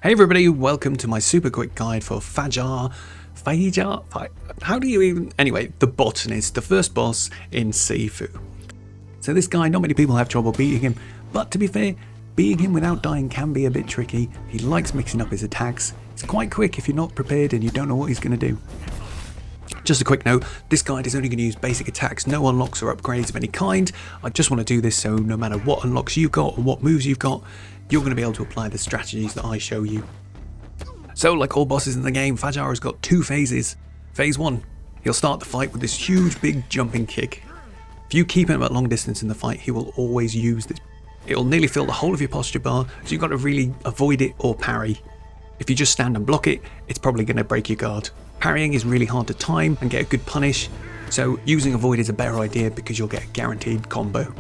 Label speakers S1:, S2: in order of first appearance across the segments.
S1: Hey everybody, welcome to my super quick guide for Fajar. How do you even... Anyway, the Botanist, the first boss in Sifu. So this guy, not many people have trouble beating him, but to be fair, beating him without dying can be a bit tricky. He likes mixing up his attacks. It's quite quick if you're not prepared and you don't know what he's going to do. Just a quick note, this guide is only going to use basic attacks, no unlocks or upgrades of any kind. I just want to do this so no matter what unlocks you've got or what moves you've got, you're going to be able to apply the strategies that I show you. So like all bosses in the game, Fajar has got two phases. Phase 1, he'll start the fight with this huge big jumping kick. If you keep him at long distance in the fight, he will always use this. It'll nearly fill the whole of your posture bar, so you've got to really avoid it or parry. If you just stand and block it, it's probably going to break your guard. Parrying is really hard to time and get a good punish, so using avoid is a better idea because you'll get a guaranteed combo.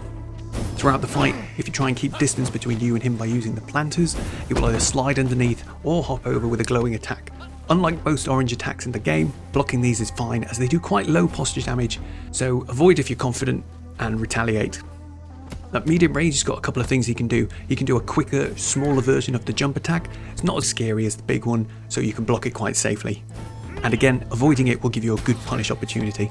S1: Throughout the fight, if you try and keep distance between you and him by using the planters, he will either slide underneath or hop over with a glowing attack. Unlike most orange attacks in the game, blocking these is fine as they do quite low posture damage, so avoid if you're confident and retaliate. At medium range, he's got a couple of things he can do. He can do a quicker, smaller version of the jump attack. It's not as scary as the big one, so you can block it quite safely. And again, avoiding it will give you a good punish opportunity.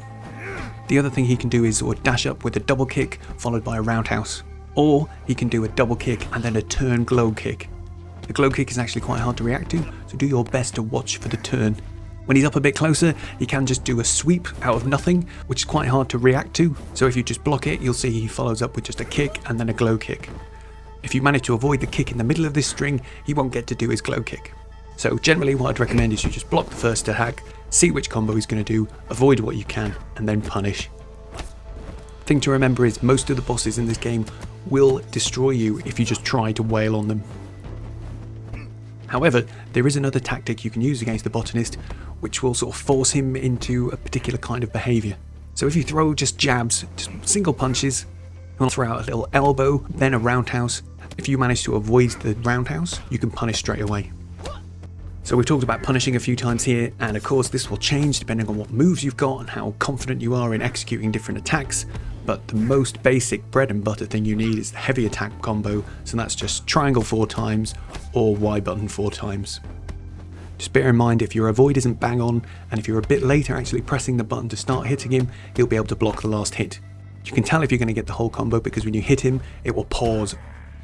S1: The other thing he can do is sort of dash up with a double kick followed by a roundhouse. Or he can do a double kick and then a turn glow kick. The glow kick is actually quite hard to react to, so do your best to watch for the turn. When he's up a bit closer, he can just do a sweep out of nothing, which is quite hard to react to. So if you just block it, you'll see he follows up with just a kick and then a glow kick. If you manage to avoid the kick in the middle of this string, he won't get to do his glow kick. So generally what I'd recommend is you just block the first attack, see which combo he's going to do, avoid what you can, and then punish. Thing to remember is most of the bosses in this game will destroy you if you just try to wail on them. However, there is another tactic you can use against the Botanist, which will sort of force him into a particular kind of behaviour. So if you throw just jabs, just single punches, he'll throw out a little elbow, then a roundhouse. If you manage to avoid the roundhouse, you can punish straight away. So we've talked about punishing a few times here, and of course this will change depending on what moves you've got and how confident you are in executing different attacks, but the most basic bread and butter thing you need is the heavy attack combo, so that's just triangle 4 times or Y button 4 times. Just bear in mind if your avoid isn't bang on, and if you're a bit later actually pressing the button to start hitting him, he'll be able to block the last hit. You can tell if you're going to get the whole combo because when you hit him, it will pause.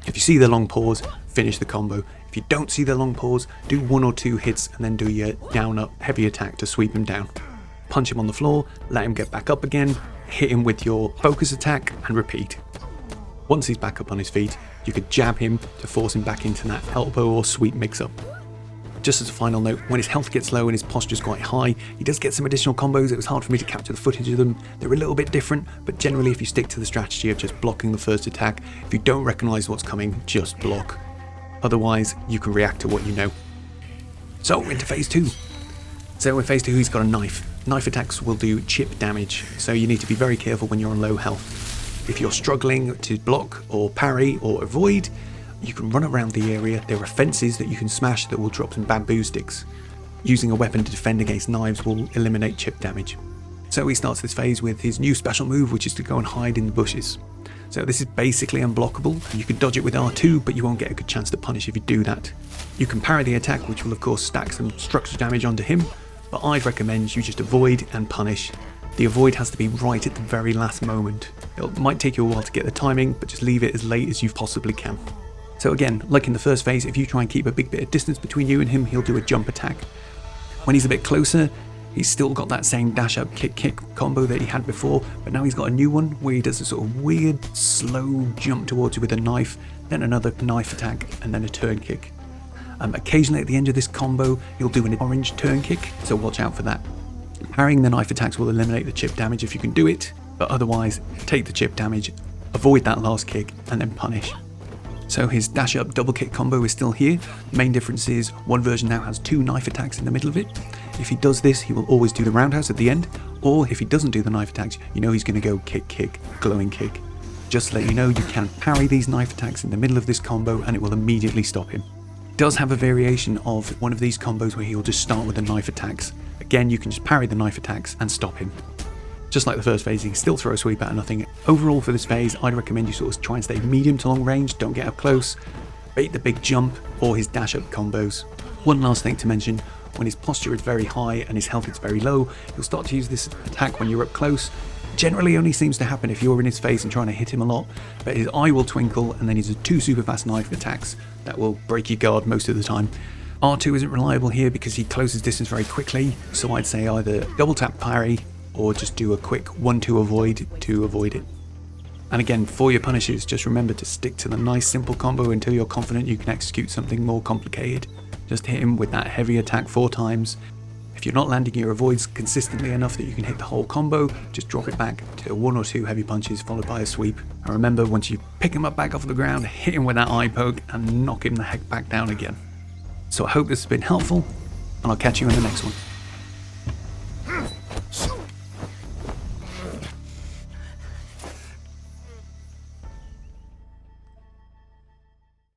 S1: If you see the long pause, finish the combo. If you don't see the long pause, do 1 or 2 hits and then do your down up heavy attack to sweep him down. Punch him on the floor, let him get back up again, hit him with your focus attack and repeat. Once he's back up on his feet, you could jab him to force him back into that elbow or sweep mix up. Just as a final note, when his health gets low and his posture's quite high, he does get some additional combos. It was hard for me to capture the footage of them. They're a little bit different, but generally if you stick to the strategy of just blocking the first attack, if you don't recognise what's coming, just block. Otherwise, you can react to what you know. So, into phase 2. So in phase 2, he's got a knife. Knife attacks will do chip damage, so you need to be very careful when you're on low health. If you're struggling to block or parry or avoid, you can run around the area. There are fences that you can smash that will drop some bamboo sticks. Using a weapon to defend against knives will eliminate chip damage. So he starts this phase with his new special move, which is to go and hide in the bushes. So this is basically unblockable. You can dodge it with R2, but you won't get a good chance to punish if you do that. You can parry the attack, which will of course stack some structure damage onto him, but I'd recommend you just avoid and punish. The avoid has to be right at the very last moment. It might take you a while to get the timing, but just leave it as late as you possibly can. So again, like in the first phase, if you try and keep a big bit of distance between you and him, he'll do a jump attack. When he's a bit closer, he's still got that same dash up kick combo that he had before, but now he's got a new one where he does a sort of weird slow jump towards you with a knife, then another knife attack, and then a turn kick. Occasionally at the end of this combo, he'll do an orange turn kick, so watch out for that. Parrying the knife attacks will eliminate the chip damage if you can do it, but otherwise, take the chip damage, avoid that last kick, and then punish. So his dash up double kick combo is still here. The main difference is one version now has 2 knife attacks in the middle of it. If he does this, he will always do the roundhouse at the end, or if he doesn't do the knife attacks, you know he's going to go kick, glowing kick. Just to let you know, you can parry these knife attacks in the middle of this combo and it will immediately stop him. It does have a variation of one of these combos where he'll just start with the knife attacks. Again, you can just parry the knife attacks and stop him. Just like the first phase, you can still throw a sweep out of nothing. Overall for this phase, I'd recommend you sort of try and stay medium to long range, don't get up close. bait the big jump or his dash up combos. One last thing to mention, when his posture is very high and his health is very low, he'll start to use this attack when you're up close. Generally only seems to happen if you're in his face and trying to hit him a lot, but his eye will twinkle and then he's 2 super fast knife attacks that will break your guard most of the time. R2 isn't reliable here because he closes distance very quickly, so I'd say either double tap parry or just do a quick 1-2 avoid to avoid it. And again, for your punishes, just remember to stick to the nice simple combo until you're confident you can execute something more complicated. Just hit him with that heavy attack 4 times. If you're not landing your avoids consistently enough that you can hit the whole combo, just drop it back to 1 or 2 heavy punches followed by a sweep. And remember, once you pick him up back off the ground, hit him with that eye poke and knock him the heck back down again. So I hope this has been helpful, and I'll catch you in the next one.